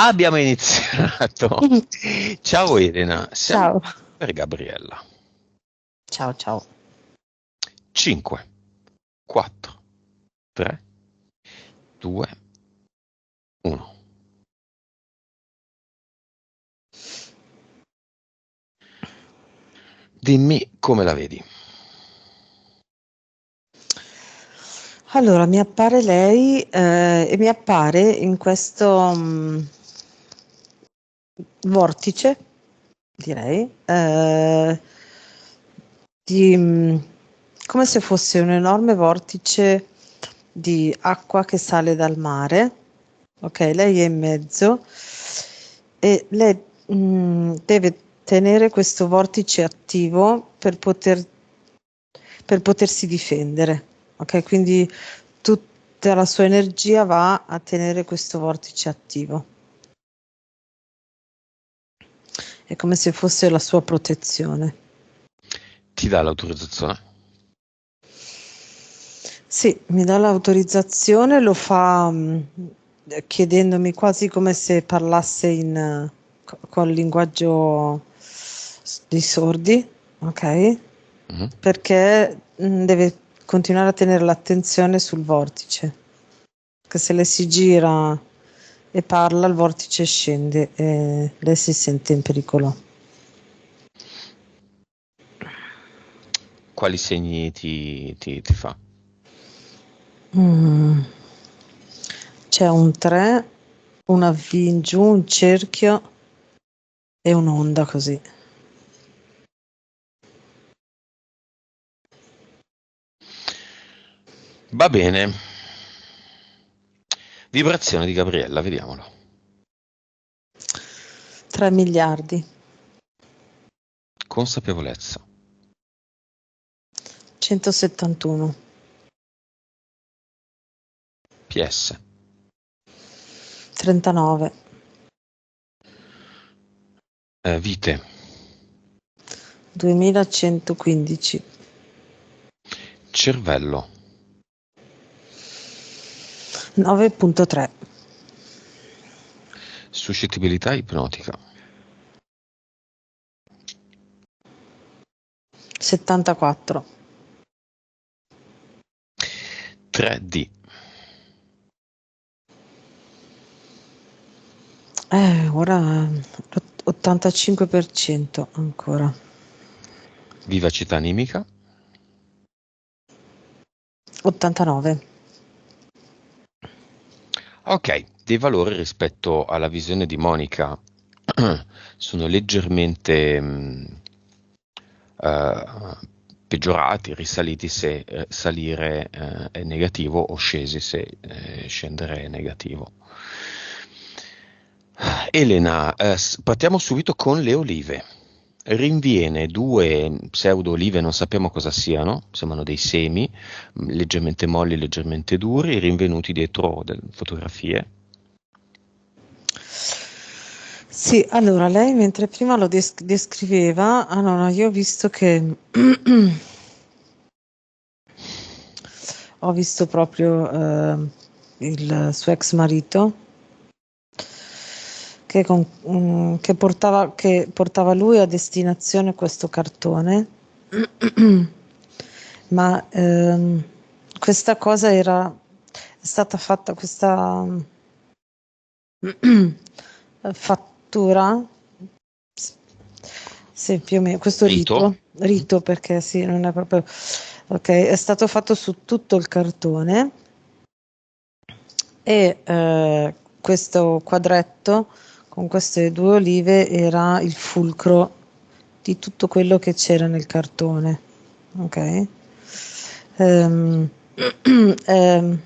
Abbiamo iniziato. Ciao Elena, siamo Ciao, per Gabriella. ciao, ciao. 5, 4, 3, 2, 1. Dimmi come la vedi. Allora, mi appare lei e mi appare in questo vortice, direi, di, come se fosse un enorme vortice di acqua che sale dal mare. Ok, lei è in mezzo e lei deve tenere questo vortice attivo per potersi difendere. Ok, quindi tutta la sua energia va a tenere questo vortice attivo. È come se fosse la sua protezione. Ti dà l'autorizzazione? Sì, mi dà l'autorizzazione, lo fa chiedendomi quasi come se parlasse con il linguaggio dei sordi, ok? Mhm. Perché deve continuare a tenere l'attenzione sul vortice, che se lei si gira e parla, il vortice scende e lei si sente in pericolo. Quali segni ti fa? Mm. C'è un 3, una V in giù, un cerchio e un'onda così. Va bene. Vibrazione di Gabriella, vediamolo. 3 miliardi, Consapevolezza. 171, PS. 39, Vite. 2115, Cervello. 9.3, Suscettibilità ipnotica. 74. 3D. Ora 85% ancora. Vivacità animica. 89. Ok, dei valori rispetto alla visione di Monica sono leggermente eh, peggiorati, risaliti se salire è negativo o scesi se scendere è negativo. Elena, partiamo subito con le olive. Rinviene due pseudo olive, non sappiamo cosa siano, sembrano dei semi, leggermente molli, leggermente duri, rinvenuti dietro delle fotografie. Sì, allora lei mentre prima lo descriveva, ah no, no, io ho visto che ho visto proprio il suo ex marito che portava lui a destinazione questo cartone, ma questa cosa è stata fatta, questa fattura, sì, più o meno, questo Rito? Mm. rito perché sì, non è proprio, ok, è stato fatto su tutto il cartone e questo quadretto con queste due olive era il fulcro di tutto quello che c'era nel cartone. Ok? Ehm, ehm,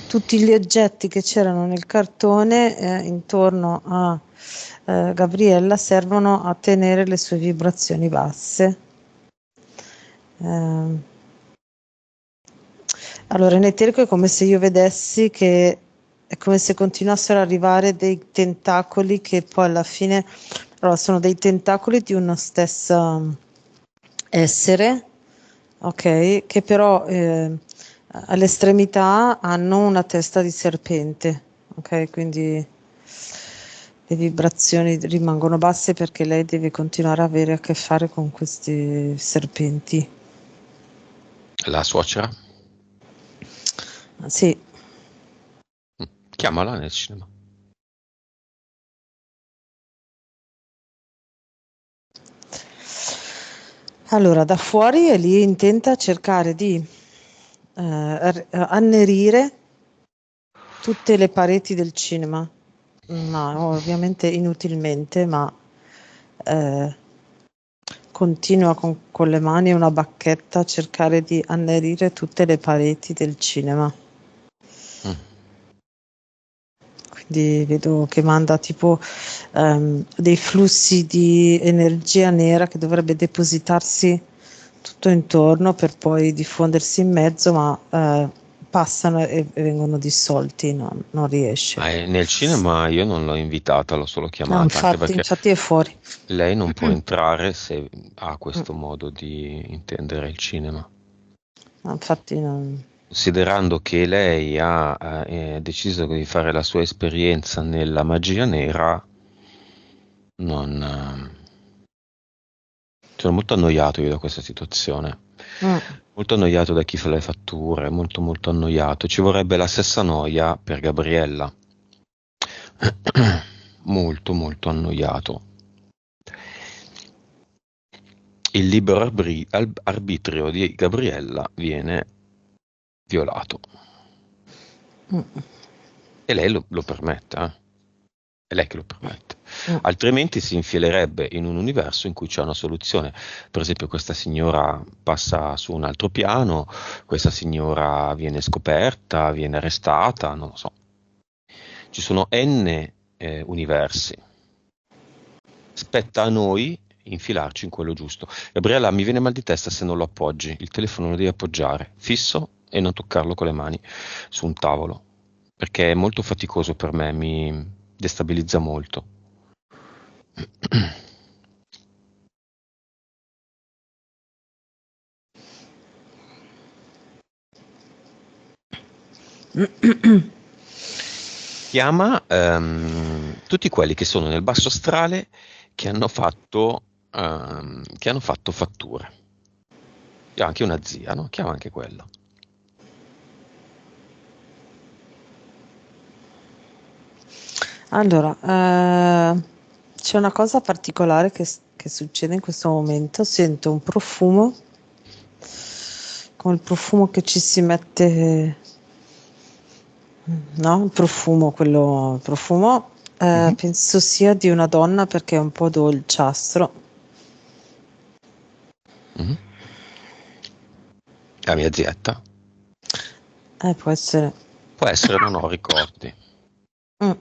tutti gli oggetti che c'erano nel cartone intorno a Gabriella servono a tenere le sue vibrazioni basse. Ehm, allora, in eterico è come se io vedessi che è come se continuassero ad arrivare dei tentacoli che poi alla fine, allora, sono dei tentacoli di uno stesso essere, ok, che però all'estremità hanno una testa di serpente, ok, quindi le vibrazioni rimangono basse perché lei deve continuare a avere a che fare con questi serpenti. La suocera? Sì, Chiamala nel cinema. allora da fuori è lì intenta a cercare di annerire tutte le pareti del cinema, ma ovviamente inutilmente, ma eh, continua con le mani e una bacchetta a cercare di annerire tutte le pareti del cinema. Mm. Quindi vedo che manda tipo dei flussi di energia nera che dovrebbe depositarsi tutto intorno per poi diffondersi in mezzo, ma passano e vengono dissolti, non riesce. Nel cinema io non l'ho invitata, l'ho solo No, chiamata, anche infatti, perché infatti è fuori. lei non può entrare se ha questo modo di intendere il cinema. No, infatti non... Considerando che lei ha deciso di fare la sua esperienza nella magia nera, non, sono molto annoiato io da questa situazione. Mm. Molto annoiato da chi fa le fatture, molto molto annoiato. Ci vorrebbe la stessa noia per Gabriella. Molto molto annoiato. Il libero arbitrio di Gabriella viene violato. Mm. E lei lo permette, eh? È lei che lo permette. Mm. Altrimenti si infilerebbe in un universo in cui c'è una soluzione. Per esempio, questa signora passa su un altro piano, questa signora viene scoperta, viene arrestata, non lo so. Ci sono N universi. Spetta a noi infilarci in quello giusto. Gabriella, mi viene mal di testa se non lo appoggi. Il telefono lo devi appoggiare fisso e non toccarlo con le mani su un tavolo, perché è molto faticoso per me, mi destabilizza molto. Chiama tutti quelli che sono nel basso astrale che hanno fatto fatture. Io ho anche una zia, no? Chiama anche quella. Allora, c'è una cosa particolare che succede in questo momento. Sento un profumo, come il profumo che ci si mette, no? Il profumo, quello, il profumo, Mhm. penso sia di una donna perché è un po' dolciastro. Mhm. La mia zietta. Può essere. Può essere, non ho ricordi. Mm.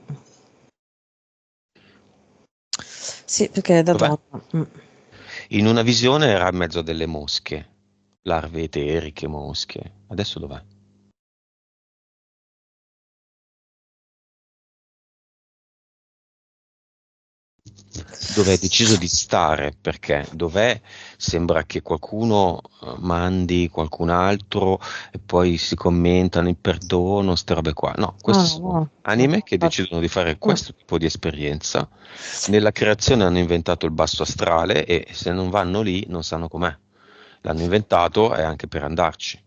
Sì, perché è da Dov'è? donna. Mm. In una visione era in mezzo a delle mosche, larve eteriche, mosche. Adesso dov'è? Dove hai deciso di stare, perché dov'è? Sembra che qualcuno mandi qualcun altro e poi si commentano il perdono, ste robe qua. No, No, queste sono no, no, anime che infatti. decidono di fare Mm. questo tipo di esperienza. Nella creazione hanno inventato il basso astrale e se non vanno lì non sanno com'è. L'hanno inventato e anche per andarci.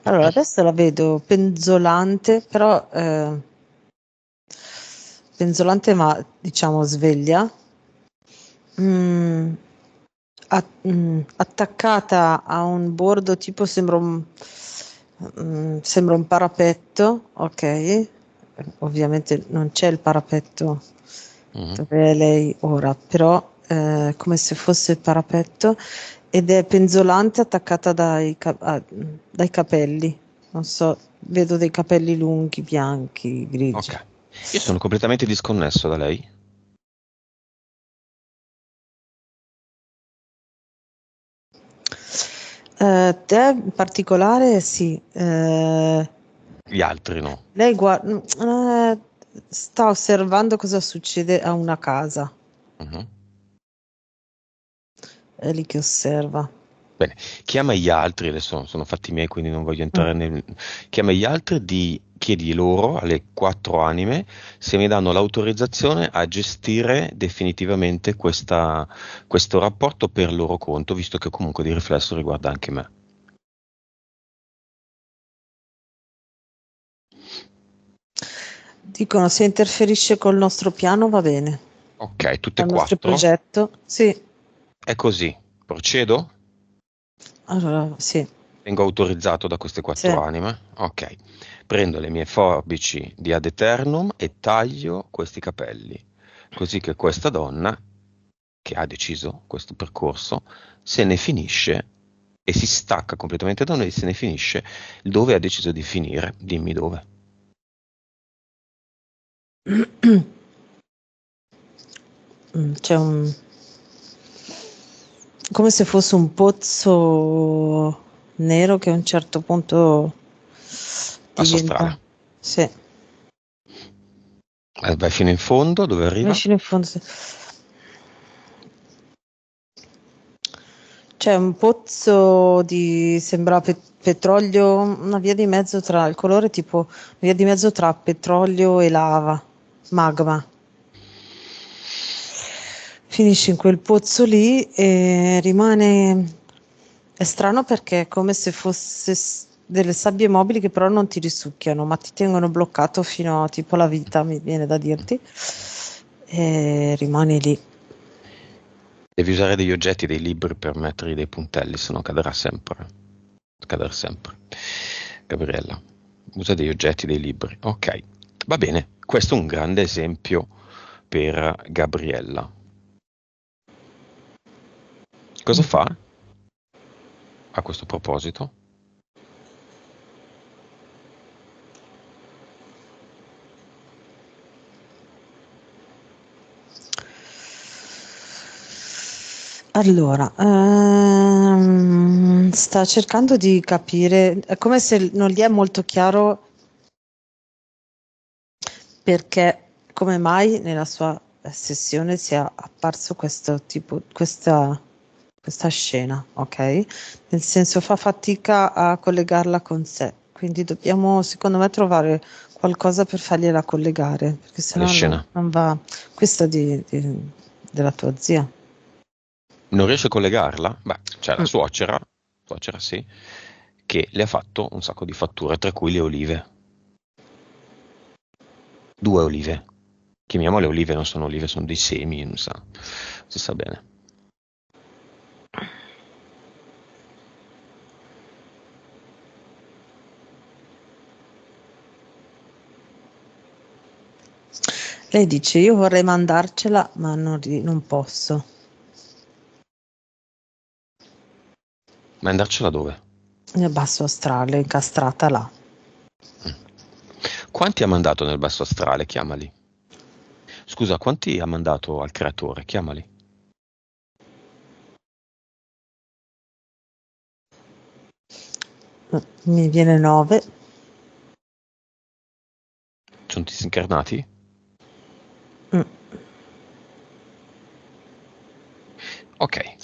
Allora, adesso la vedo penzolante, però penzolante ma diciamo sveglia. Mm, attaccata a un bordo tipo sembra un parapetto, ok? Ovviamente non c'è il parapetto Mhm. dove è lei ora, però come se fosse il parapetto ed è penzolante attaccata dai capelli. Non so, vedo dei capelli lunghi, bianchi, grigi. Ok. Io sono completamente disconnesso da lei. Te in particolare sì, Gli altri no. lei sta osservando cosa succede a una casa, Mhm. è lì che osserva. Bene, chiama gli altri, adesso sono fatti miei, quindi non voglio entrare chiama gli altri, chiedi loro, alle 4 anime, se mi danno l'autorizzazione a gestire definitivamente questo rapporto per loro conto, visto che comunque di riflesso riguarda anche me. Dicono se interferisce col nostro piano va bene. Ok, tutte e Al nostro 4? progetto, sì. È così. Procedo? Allora, sì, Vengo autorizzato da queste sì. 4 anime? Ok. Prendo le mie forbici di Ad Eternum e taglio questi capelli, così che questa donna, che ha deciso questo percorso, se ne finisce e si stacca completamente da noi, se ne finisce dove ha deciso di finire. Dimmi dove. C'è come se fosse un pozzo nero che a un certo punto Basso diventa, astrale. sì, Vai fino in fondo, dove vai arriva? fino in fondo. Sì. C'è un pozzo di, sembra petrolio, una via di mezzo tra, il colore tipo, una via di mezzo tra petrolio e lava, magma. Finisce in quel pozzo lì e rimane, è strano perché è come se fosse delle sabbie mobili che però non ti risucchiano, ma ti tengono bloccato fino a tipo la vita, mi viene da dirti, e rimani lì. Devi usare degli oggetti, dei libri per mettergli dei puntelli, se no cadrà sempre. Cadrà sempre. Gabriella, usa degli oggetti, dei libri. Ok, va bene. Questo è un grande esempio per Gabriella. Cosa fa a questo proposito? Allora, sta cercando di capire, è come se non gli è molto chiaro perché, come mai nella sua sessione sia apparso questo tipo, questa scena, ok? Nel senso fa fatica a collegarla con sé, quindi dobbiamo, secondo me, trovare qualcosa per fargliela collegare, perché Quale sennò scena? non va. Questa della tua zia. Non riesce a collegarla? Beh, c'è la Mm. suocera sì, che le ha fatto un sacco di fatture, tra cui le olive. 2 olive. Chiamiamole olive, non sono olive, sono dei semi, non si sa bene. Lei dice: Io vorrei mandarcela, ma non posso. Ma andarcela dove? Nel basso astrale, incastrata là. Quanti ha mandato nel basso astrale? Chiamali. Scusa, quanti ha mandato al creatore? Chiamali. Mi viene 9. Sono disincarnati? Mm. Ok.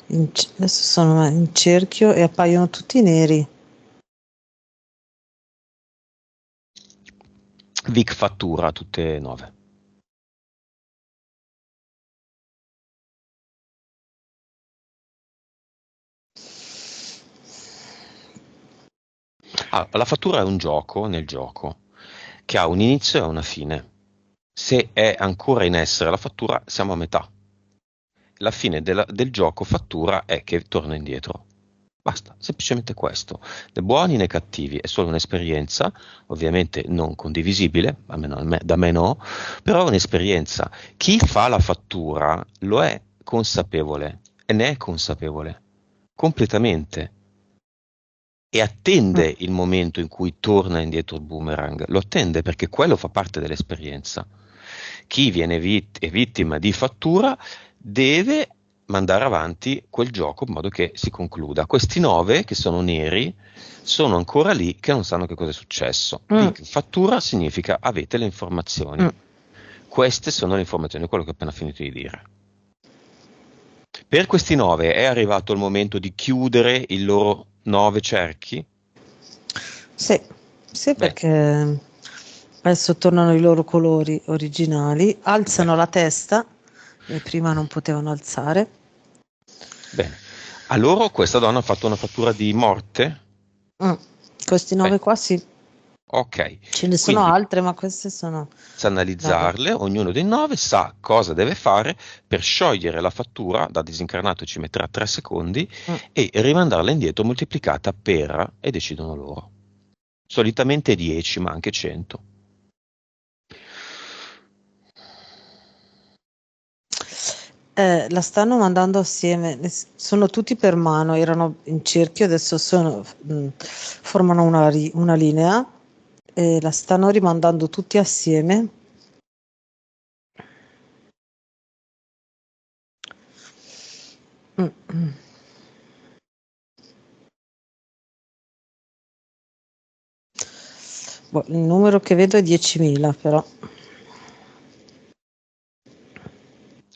Adesso sono in cerchio e appaiono tutti neri. Vic fattura tutte e 9. Ah, la fattura è un gioco nel gioco che ha un inizio e una fine. Se è ancora in essere la fattura, siamo a metà. La fine del gioco fattura è che torna indietro. Basta, semplicemente questo. Né buoni né cattivi, è solo un'esperienza, ovviamente non condivisibile, almeno da me no, però è un'esperienza. Chi fa la fattura lo è consapevole e ne è consapevole completamente e Mm. attende il momento in cui torna indietro il boomerang, lo attende perché quello fa parte dell'esperienza. Chi viene è vittima di fattura deve mandare avanti quel gioco in modo che si concluda. Questi 9 che sono neri sono ancora lì che non sanno che cosa è successo. Mm. Fattura significa avete le informazioni. Mm. Queste sono le informazioni, quello che ho appena finito di dire. Per questi 9 è arrivato il momento di chiudere i loro 9 cerchi? Sì, sì, Bene, perché adesso tornano i loro colori originali, alzano bene, la testa e prima non potevano alzare. bene. A loro questa donna ha fatto una fattura di morte? Mm. Questi 9 Bene, qua sì, ok. ce ne sono Quindi, altre, ma queste sono senza varie. analizzarle, ognuno dei 9 sa cosa deve fare per sciogliere la fattura, da disincarnato ci metterà 3 secondi, Mm. e rimandarla indietro moltiplicata per, e decidono loro. Solitamente 10, ma anche 100. La stanno mandando assieme, sono tutti per mano, erano in cerchio, adesso formano una linea e la stanno rimandando tutti assieme. Mm, mm. Boh, il numero che vedo è 10.000 però.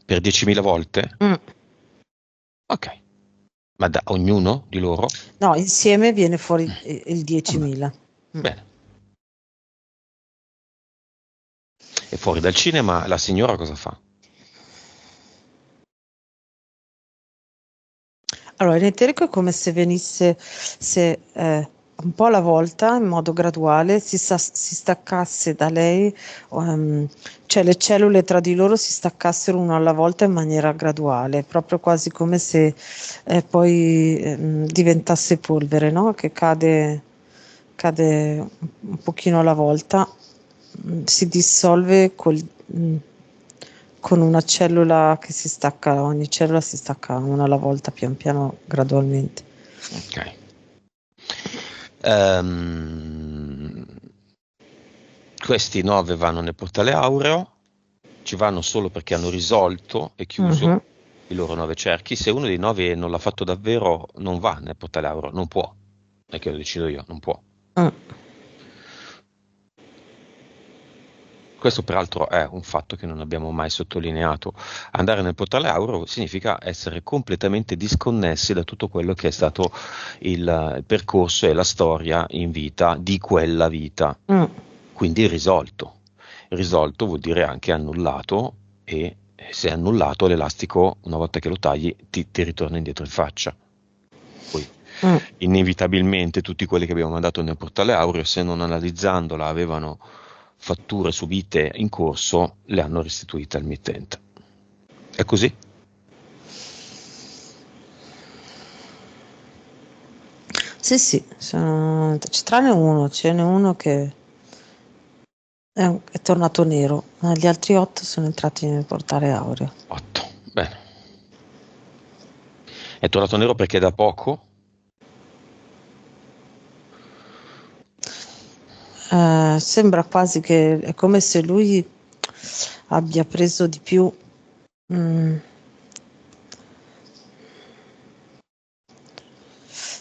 Per 10.000 volte? Mm. Ok. Ma da ognuno di loro? No, insieme viene fuori il Vabbè, 10.000. Mm. bene. E fuori dal cinema la signora cosa fa? Allora, in eterico è come se venisse, se un po' alla volta, in modo graduale, si staccasse da lei, cioè le cellule tra di loro si staccassero una alla volta in maniera graduale, proprio quasi come se poi diventasse polvere, no? Che cade un pochino alla volta, si dissolve con una cellula che si stacca, ogni cellula si stacca una alla volta, pian piano, gradualmente. Ok. Ehm, Questi 9 vanno nel portale aureo, ci vanno solo perché hanno risolto e chiuso Mhm. i loro 9 cerchi. Se uno dei 9 non l'ha fatto davvero, non va nel portale aureo, non può. Non è che lo decido io, non può. Mm. Questo peraltro è un fatto che non abbiamo mai sottolineato. Andare nel portale aureo significa essere completamente disconnessi da tutto quello che è stato il percorso e la storia in vita di quella vita. Mm. Quindi risolto. Risolto vuol dire anche annullato, e se è annullato l'elastico, una volta che lo tagli, ti ritorna indietro in faccia. Poi Mm. inevitabilmente tutti quelli che abbiamo mandato nel portale aureo, se non analizzandola avevano fatture subite in corso, le hanno restituite al mittente. È così? Sì, sì, tranne uno, ce n'è uno che è tornato nero, ma gli altri 8 sono entrati nel portale aureo. 8. Bene. È tornato nero perché da poco? Sembra quasi che è come se lui abbia preso di più. mm,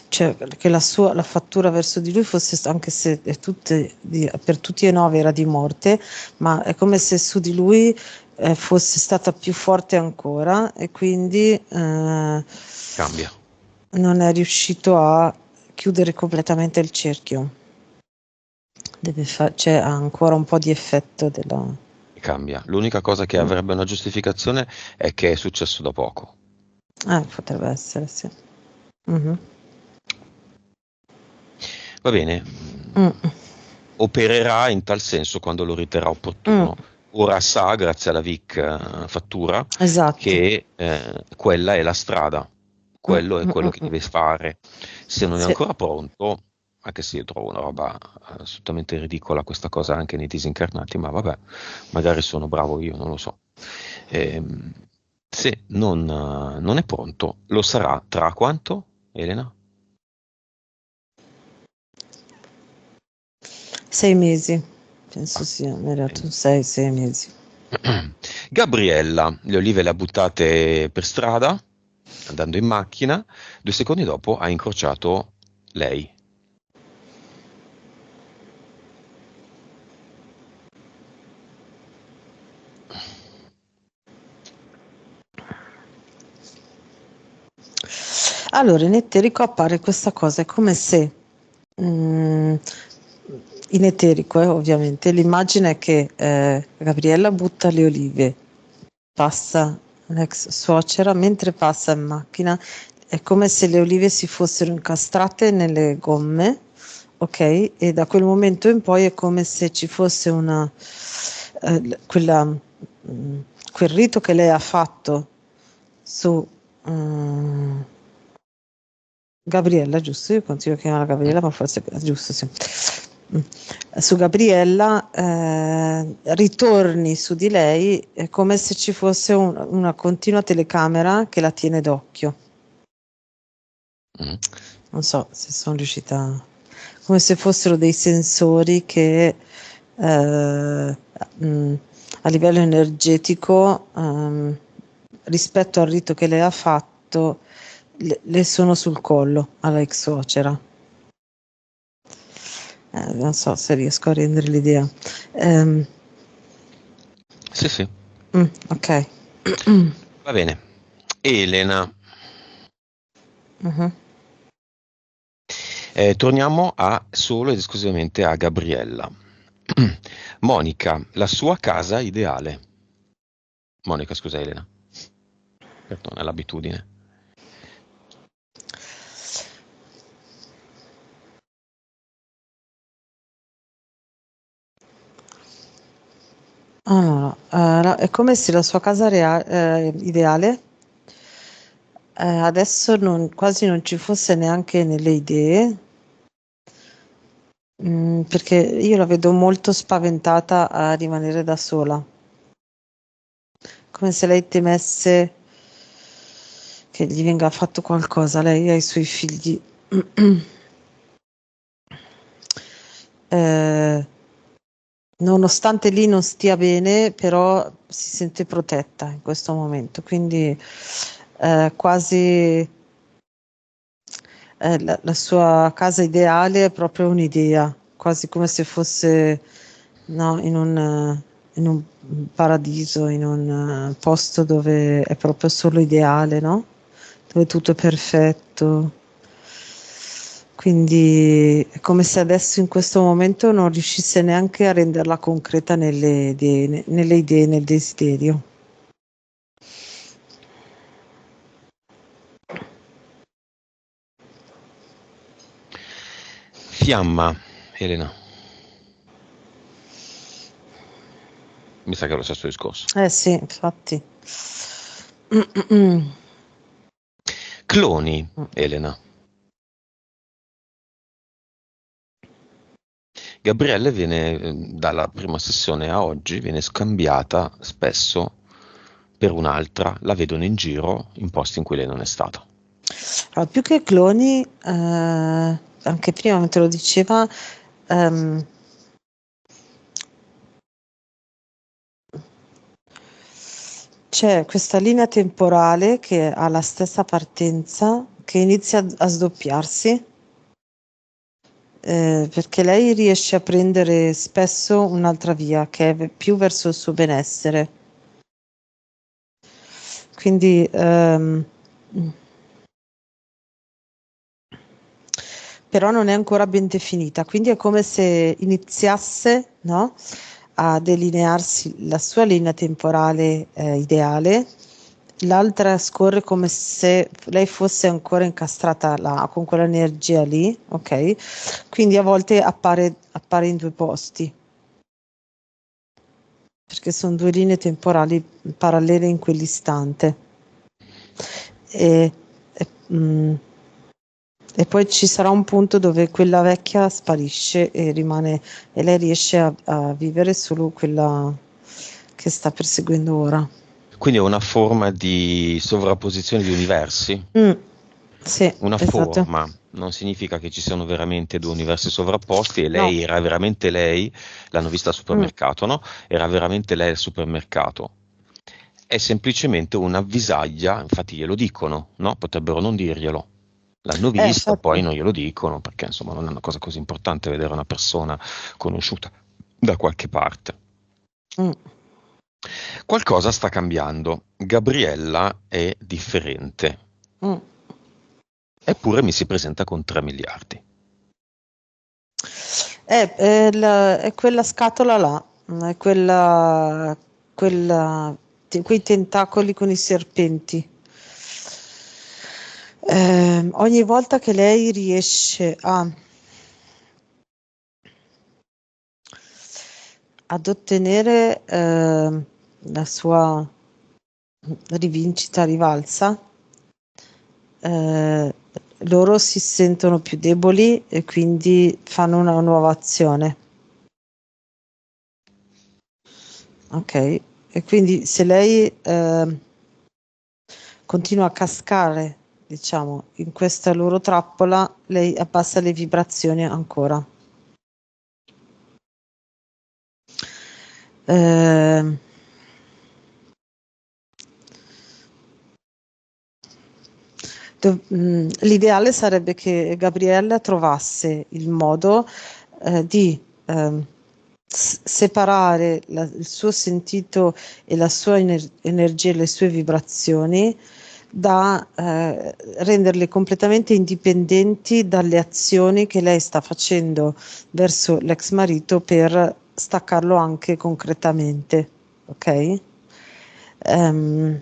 cioè che la fattura verso di lui fosse, anche se per tutti e 9 era di morte, ma è come se su di lui fosse stata più forte ancora e quindi Cambia. non è riuscito a chiudere completamente il cerchio. C'è ancora un po' di effetto della. Cambia. L'unica cosa che Mm. avrebbe una giustificazione è che è successo da poco. Potrebbe essere, sì. Mhm. Va bene, Mm. opererà in tal senso quando lo riterrà Mm. opportuno. Ora sa, grazie alla VIC fattura, Esatto. che quella è la strada, Mm, quello è mm, quello mm, che mm. deve fare. Se non è Sì. ancora pronto, anche se io trovo una roba assolutamente ridicola questa cosa anche nei disincarnati, ma vabbè, magari sono bravo io, non lo so. Ehm, Se non è pronto, lo sarà tra quanto, Elena? 6 mesi, penso Ah, sia, mi hai bene. detto 6 mesi. Gabriella, le olive le ha buttate per strada, andando in macchina, 2 secondi dopo ha incrociato lei. Allora, in eterico appare questa cosa, è come se, mm, in eterico, ovviamente, l'immagine è che Gabriella butta le olive, passa l'ex suocera, mentre passa in macchina, è come se le olive si fossero incastrate nelle gomme, ok? E da quel momento in poi è come se ci fosse quel rito che lei ha fatto su mm, Gabriella, giusto? Io continuo a chiamarla Mm. Gabriella, ma forse è giusto, sì. Mm. Su Gabriella ritorni su di lei, è come se ci fosse una continua telecamera che la tiene d'occhio. Mm. Non so se sono riuscita, come se fossero dei sensori che mh, a livello energetico, rispetto al rito che lei ha fatto, le sono sul collo alla ex suocera. Non so se riesco a rendere l'idea. Ehm, Sì, sì, ok. va bene. Elena, Mhm. torniamo solo ed esclusivamente a Gabriella. Monica, la sua casa ideale. Monica, scusa Elena, perdona, è l'abitudine. Allora, è come se la sua casa ideale adesso quasi non ci fosse neanche nelle idee, perché io la vedo molto spaventata a rimanere da sola, come se lei temesse che gli venga fatto qualcosa, lei e ai suoi figli. Eh, Nonostante lì non stia bene, però si sente protetta in questo momento, quindi quasi la sua casa ideale è proprio un'idea, quasi come se fosse, no, in un paradiso, in un posto dove è proprio solo ideale, no? Dove tutto è perfetto. Quindi è come se adesso in questo momento non riuscisse neanche a renderla concreta nelle idee, nel desiderio. Fiamma, Elena, mi sa che è lo stesso discorso. Eh sì, infatti. Cloni, Elena. Gabrielle viene, dalla prima sessione a oggi, viene scambiata spesso per un'altra, la vedono in giro in posti in cui lei non è stata. Allora, più che cloni, anche prima te lo diceva, ehm, c'è questa linea temporale che ha la stessa partenza, che inizia a sdoppiarsi, perché lei riesce a prendere spesso un'altra via, che è più verso il suo benessere. Quindi, però non è ancora ben definita, quindi è come se iniziasse, no, a delinearsi la sua linea temporale ideale, l'altra scorre come se lei fosse ancora incastrata là, con quell'energia lì, ok? Quindi a volte appare in due posti, perché sono due linee temporali parallele in quell'istante. E, e, mm, e poi ci sarà un punto dove quella vecchia sparisce e rimane, e lei riesce a vivere solo quella che sta perseguendo ora. Quindi è una forma di sovrapposizione di universi. Mm, sì, Una esatto. forma non significa che ci siano veramente due universi sovrapposti e No. lei era veramente lei, l'hanno vista al Mm, supermercato, no? Era veramente lei al supermercato. È semplicemente un'avvisaglia, infatti glielo dicono, no? Potrebbero non dirglielo. L'hanno vista, poi infatti. non glielo dicono, perché insomma non è una cosa così importante vedere una persona conosciuta da qualche parte. Mm, Qualcosa sta cambiando. Gabriella è differente. mm. Eppure mi si presenta con 3 miliardi. È quella scatola là, è quei tentacoli con i serpenti. Ogni volta che lei riesce ad ottenere la sua rivincita, rivalsa, eh, loro si sentono più deboli e quindi fanno una nuova azione. Ok, e quindi se lei continua a cascare, diciamo, in questa loro trappola, lei abbassa le vibrazioni ancora. Eh, L'ideale sarebbe che Gabriella trovasse il modo di separare il suo sentito e la sua energia e le sue vibrazioni da renderle completamente indipendenti dalle azioni che lei sta facendo verso l'ex marito per staccarlo anche concretamente, ok? Ehm,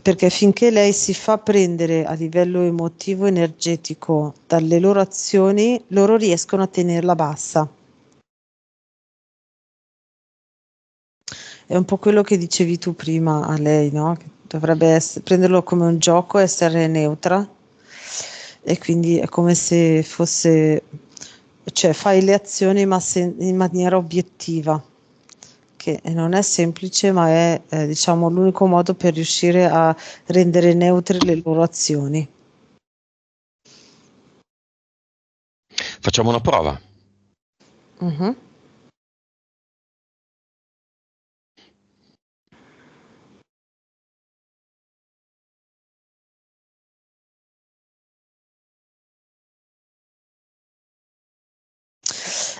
Perché finché lei si fa prendere a livello emotivo energetico dalle loro azioni, loro riescono a tenerla bassa. È un po' quello che dicevi tu prima a lei, no? Che dovrebbe prenderlo come un gioco, essere neutra e quindi è come se fosse, cioè fai le azioni ma in maniera obiettiva, che non è semplice, ma è diciamo l'unico modo per riuscire a rendere neutre le loro azioni. Facciamo una prova. Mhm.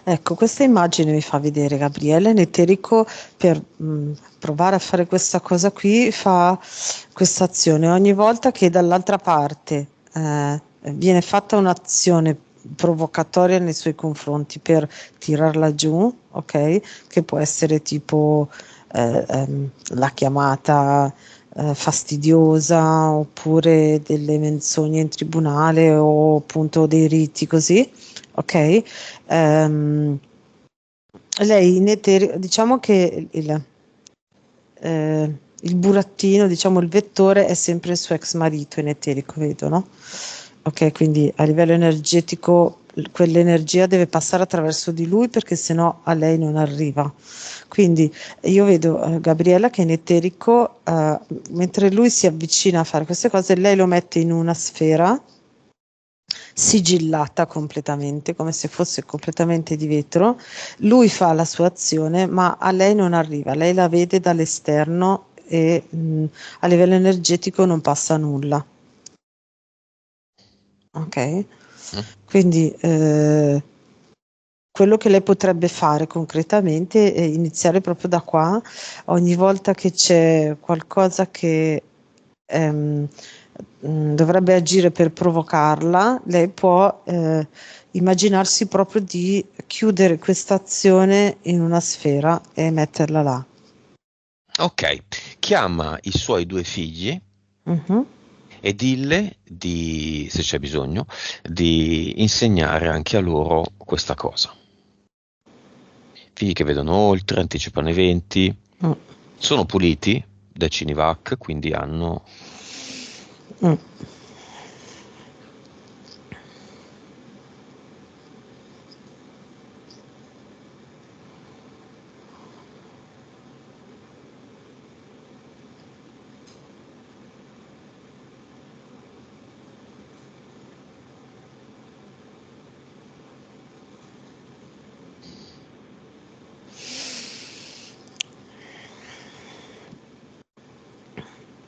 Ecco, questa immagine mi fa vedere Gabriele Netterico per provare a fare questa cosa qui, fa questa azione. Ogni volta che dall'altra parte viene fatta un'azione provocatoria nei suoi confronti per tirarla giù, ok? Che può essere tipo la chiamata fastidiosa oppure delle menzogne in tribunale o appunto dei riti così, ok? Ehm, Lei in diciamo che il burattino, diciamo il vettore è sempre il suo ex marito in eterico, vedo, no? Ok, quindi a livello energetico quell'energia deve passare attraverso di lui perché sennò a lei non arriva. Quindi io vedo Gabriella che in eterico, mentre lui si avvicina a fare queste cose, lei lo mette in una sfera sigillata completamente, come se fosse completamente di vetro. Lui fa la sua azione, ma a lei non arriva, lei la vede dall'esterno e a livello energetico non passa nulla. Ok? Mm? Quindi quello che lei potrebbe fare concretamente è iniziare proprio da qua, ogni volta che c'è qualcosa che ehm, dovrebbe agire per provocarla, lei può immaginarsi proprio di chiudere questa azione in una sfera e metterla là. Ok, chiama i suoi 2 figli Mhm. e dille di, se c'è bisogno, di insegnare anche a loro questa cosa. Figli che vedono oltre, anticipano eventi, Mm. sono puliti da Cinivac, quindi hanno. Mm.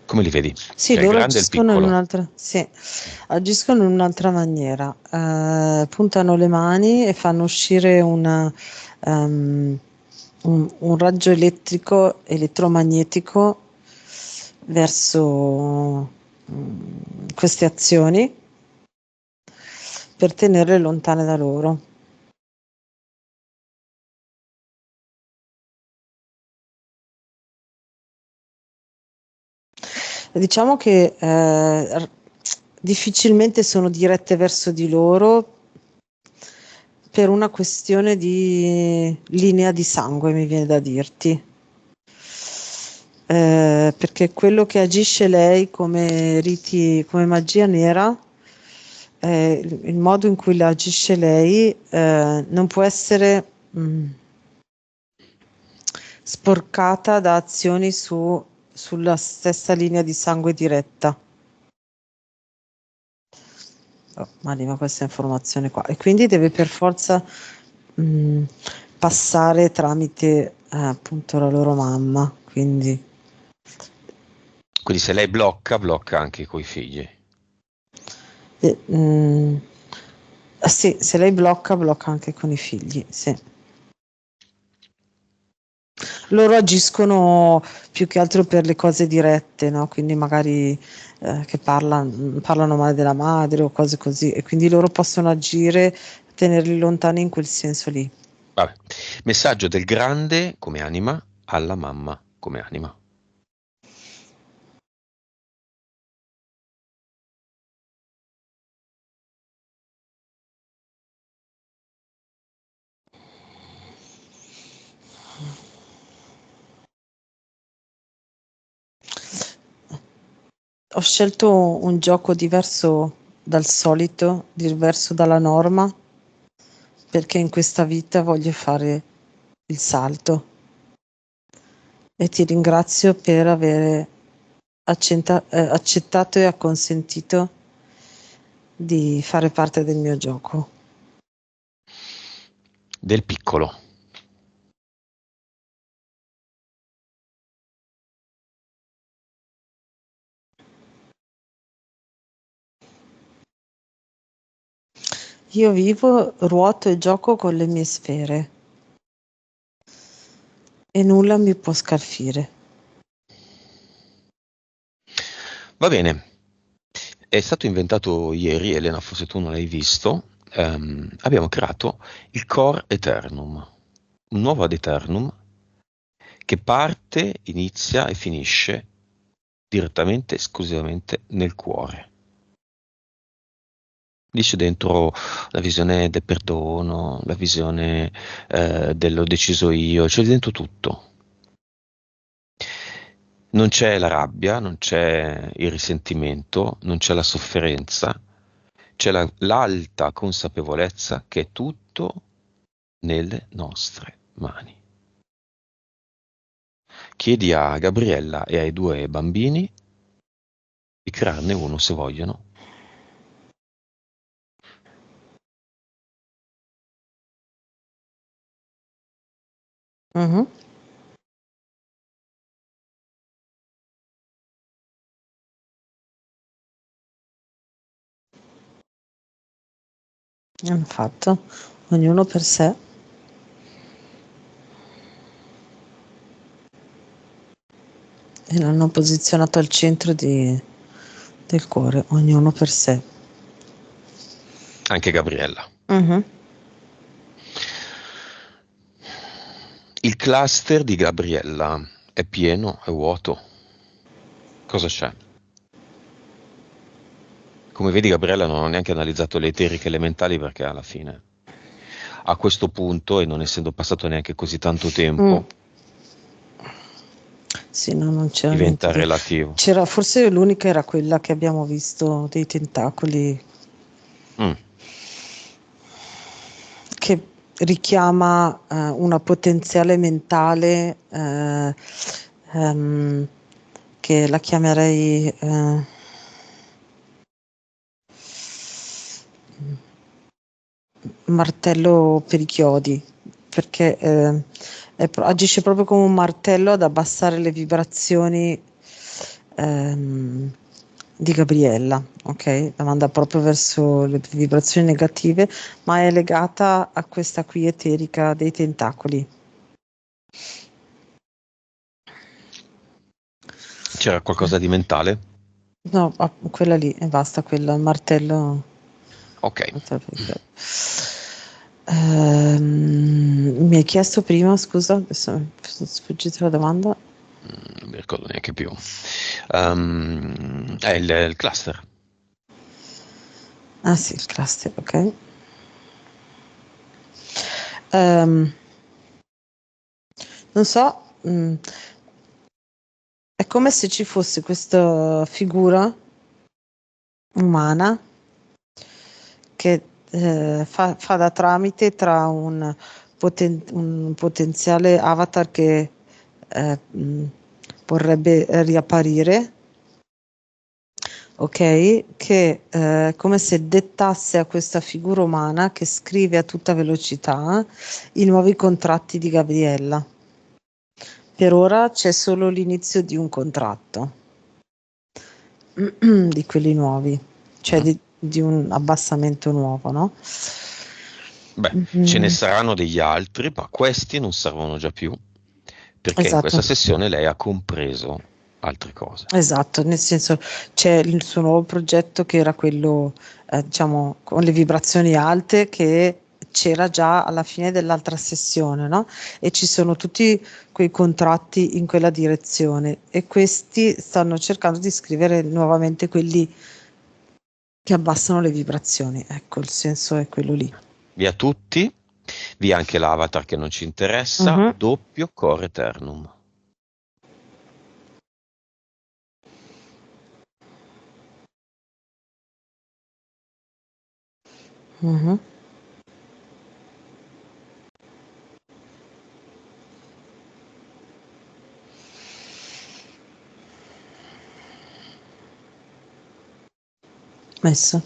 Come li vedi? Sì, Cioè il loro grande e il agiscono in piccolo. un'altra, sì, agiscono in un'altra maniera. Puntano le mani e fanno uscire ehm, un raggio elettrico, elettromagnetico verso queste azioni. per tenerle lontane da loro. Diciamo che difficilmente sono dirette verso di loro per una questione di linea di sangue, mi viene da dirti. Perché quello che agisce lei come riti, come magia nera, il modo in cui la agisce lei non può essere sporcata da azioni sulla stessa linea di sangue diretta. Oh, ma arriva questa informazione qua e quindi deve per forza passare tramite appunto la loro mamma, quindi se lei blocca anche coi figli. sì, se lei blocca anche con i figli, sì. Loro agiscono più che altro per le cose dirette, no? Quindi magari che parlano male della madre o cose così, e quindi loro possono agire, tenerli lontani in quel senso lì. Vabbè. Messaggio del grande come anima alla mamma come anima. Ho scelto un gioco diverso dal solito, diverso dalla norma, perché in questa vita voglio fare il salto e ti ringrazio per aver accettato e acconsentito di fare parte del mio gioco. Del piccolo. Io vivo, ruoto e gioco con le mie sfere e nulla mi può scalfire. Va bene. È stato inventato ieri, Elena, forse tu non l'hai visto. Abbiamo creato il Core Eternum, un nuovo ad Eternum che parte, inizia e finisce direttamente, esclusivamente nel cuore. Lì c'è dentro la visione del perdono, la visione dell'ho deciso io, c'è dentro tutto. Non c'è la rabbia, non c'è il risentimento, non c'è la sofferenza, c'è l'alta consapevolezza che è tutto nelle nostre mani. Chiedi a Gabriella e ai due bambini di crearne uno se vogliono. Mhm. Hanno fatto, ognuno per sé. E l'hanno posizionato al centro del cuore, ognuno per sé. Anche Gabriella. Mhm. Il cluster di Gabriella è pieno, è vuoto. Cosa c'è? Come vedi, Gabriella non ha neanche analizzato le eteriche elementali perché alla fine, a questo punto, e non essendo passato neanche così tanto tempo, Sì, no, non c'era niente diventa di... relativo. C'era, forse l'unica era quella che abbiamo visto dei tentacoli Mm. che richiama una potenziale mentale che la chiamerei martello per i chiodi, perché agisce proprio come un martello ad abbassare le vibrazioni ehm, di Gabriella, ok? La manda proprio verso le vibrazioni negative, ma è legata a questa qui eterica dei tentacoli. C'era qualcosa di mentale? No, quella lì e basta, quella, il martello. Ok. Mi hai chiesto prima, scusa, adesso mi è sfuggita la domanda. Non mi ricordo neanche più. È il cluster. Ah sì, il cluster, ok. Ehm, Non so, è come se ci fosse questa figura umana che fa da tramite tra un potenziale avatar che vorrebbe riapparire, ok? Che è come se dettasse a questa figura umana che scrive a tutta velocità i nuovi contratti di Gabriella. Per ora c'è solo l'inizio di un contratto, di quelli nuovi, cioè Mhm. di un abbassamento nuovo, no? Beh, ce ne Mm, saranno degli altri, ma questi non servono già più, perché in esatto, questa sessione lei ha compreso altre cose. esatto, nel senso c'è il suo nuovo progetto che era quello, diciamo, con le vibrazioni alte che c'era già alla fine dell'altra sessione, no? E ci sono tutti quei contratti in quella direzione e questi stanno cercando di scrivere nuovamente quelli che abbassano le vibrazioni. Ecco, il senso è quello lì. Via tutti, via anche l'avatar che non ci interessa, Mhm, doppio core eternum. mhm. Messo.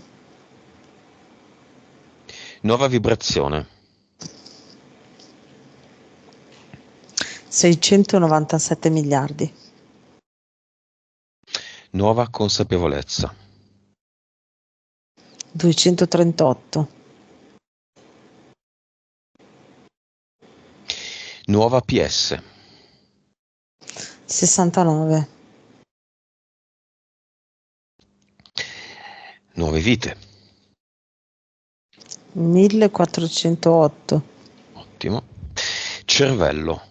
Nuova vibrazione, 697 miliardi. nuova consapevolezza, 238. nuova PS, 69. nuove vite, 1408. ottimo, cervello,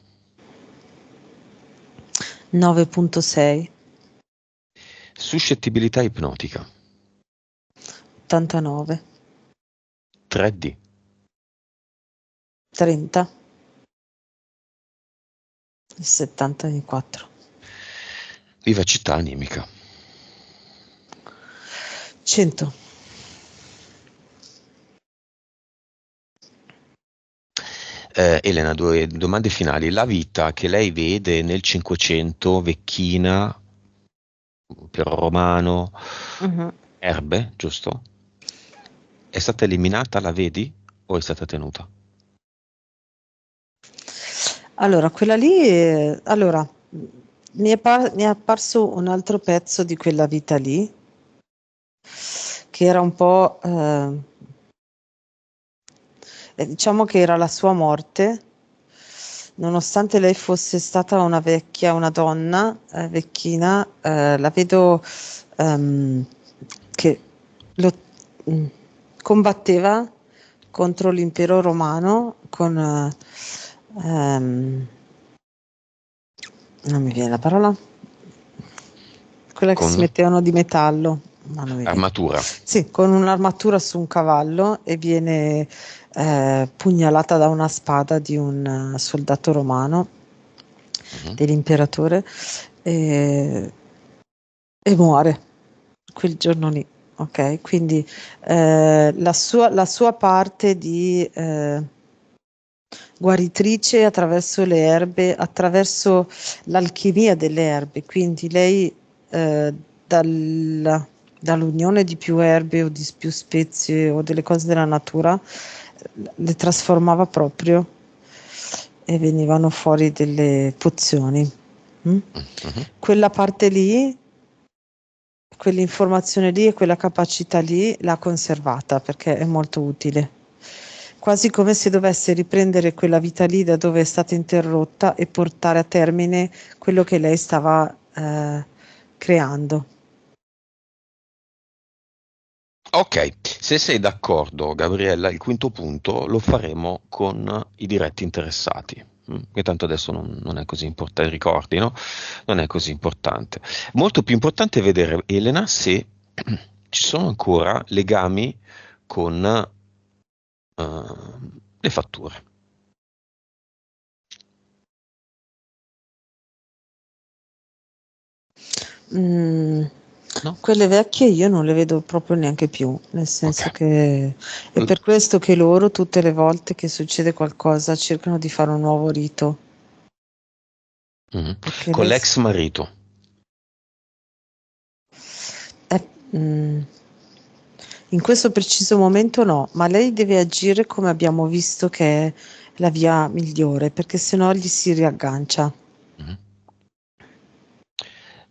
9.6. suscettibilità ipnotica, 89. 3D, 30. 74. vivacità animica. 100. Elena, due domande finali. La vita che lei vede nel 500, vecchina, impero romano, Mhm. erbe, giusto? È stata eliminata, la vedi? O è stata tenuta? Allora, quella lì, allora, mi è apparso un altro pezzo di quella vita lì, che era un po', diciamo che era la sua morte, nonostante lei fosse stata una vecchia, una donna, vecchina, la vedo ehm, che lo- mh, combatteva contro l'impero romano con, non mi viene la parola, quella che si Con mettevano di metallo, ma non mi viene. armatura. Sì, con un'armatura su un cavallo e viene pugnalata da una spada di un soldato romano Mhm. dell'imperatore e, e muore quel giorno lì. Ok, quindi la sua parte di guaritrice attraverso le erbe, attraverso l'alchimia delle erbe, quindi lei eh, dall'unione di più erbe o di più spezie o delle cose della natura le trasformava proprio e venivano fuori delle pozioni. Mm? Mhm. Quella parte lì, quell'informazione lì e quella capacità lì l'ha conservata perché è molto utile. Quasi come se dovesse riprendere quella vita lì da dove è stata interrotta e portare a termine quello che lei stava creando. Ok, se sei d'accordo, Gabriella, il quinto punto lo faremo con i diretti interessati, che tanto adesso non è così importante, ricordi, no? Non è così importante. Molto più importante è vedere, Elena, se ci sono ancora legami con le fatture, Mm, no? quelle vecchie io non le vedo proprio neanche più, nel Ok. senso che è per questo che loro tutte le volte che succede qualcosa cercano di fare un nuovo rito, Mhm. perché Con lei l'ex marito. è- mm, in questo preciso momento no, ma lei deve agire come abbiamo visto che è la via migliore, perché sennò gli si riaggancia. Mhm.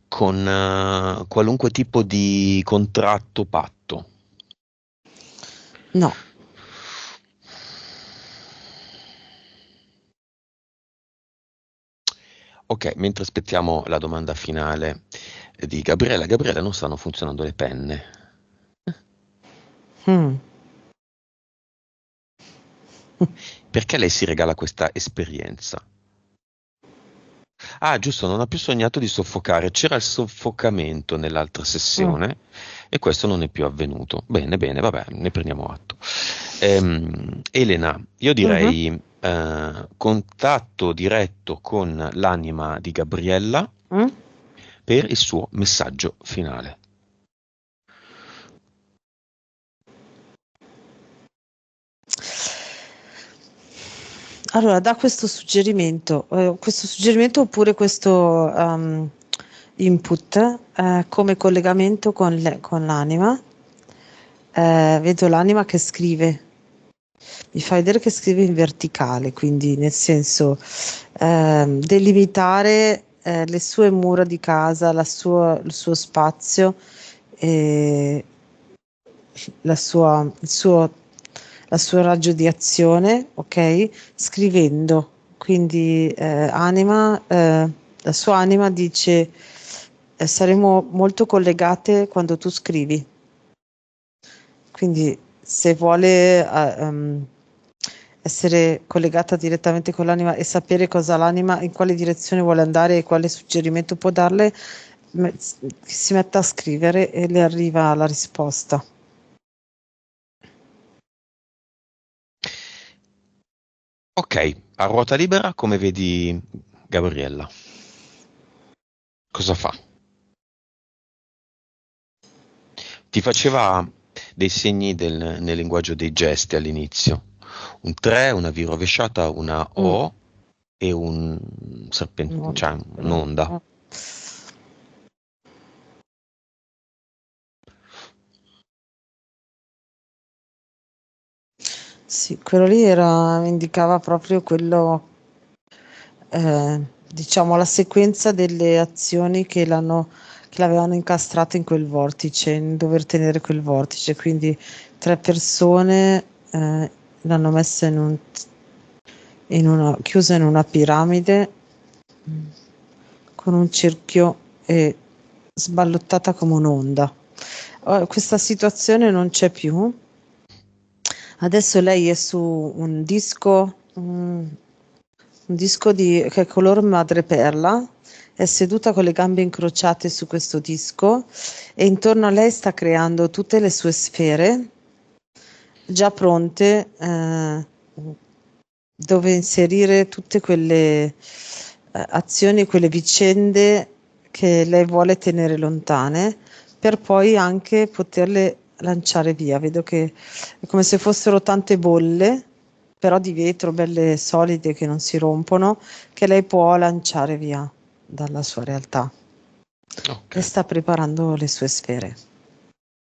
Con qualunque tipo di contratto, patto. No. Ok, mentre aspettiamo la domanda finale di Gabriella, Gabriella non stanno funzionando le penne. Mm. Perché lei si regala questa esperienza? Ah, giusto, non ha più sognato di soffocare. C'era il soffocamento nell'altra Mm. sessione e questo non è più avvenuto. Bene, bene, vabbè, ne prendiamo atto. Elena, io Mhm. direi contatto diretto con l'anima di Gabriella Mm. per il suo messaggio finale. Allora, da questo suggerimento oppure questo input come collegamento con l'anima. Vedo l'anima che scrive, mi fa vedere che scrive in verticale, quindi nel senso delimitare le sue mura di casa, il suo spazio, e la sua raggio di azione, ok? Scrivendo. Quindi la sua anima dice saremo molto collegate quando tu scrivi. Quindi se vuole essere collegata direttamente con l'anima e sapere cosa l'anima, in quale direzione vuole andare e quale suggerimento può darle, si metta a scrivere e le arriva la risposta. Ok, a ruota libera, come vedi Gabriella? Cosa fa? Ti faceva dei segni nel linguaggio dei gesti all'inizio. Un 3, una V rovesciata, una Mm, O e un molto, cioè però. un'onda. Sì, quello lì indicava proprio quello, diciamo, la sequenza delle azioni che l'avevano incastrato in quel vortice, in dover tenere quel vortice. Quindi tre persone l'hanno messa chiusa in una piramide con un cerchio e sballottata come un'onda. Questa situazione non c'è più. Adesso lei è su un disco che è color madreperla, è seduta con le gambe incrociate su questo disco e intorno a lei sta creando tutte le sue sfere già pronte, dove inserire tutte quelle azioni, quelle vicende che lei vuole tenere lontane per poi anche poterle lanciare via. Vedo che è come se fossero tante bolle, però di vetro, belle solide che non si rompono, che lei può lanciare via dalla sua realtà Ok. e sta preparando le sue sfere.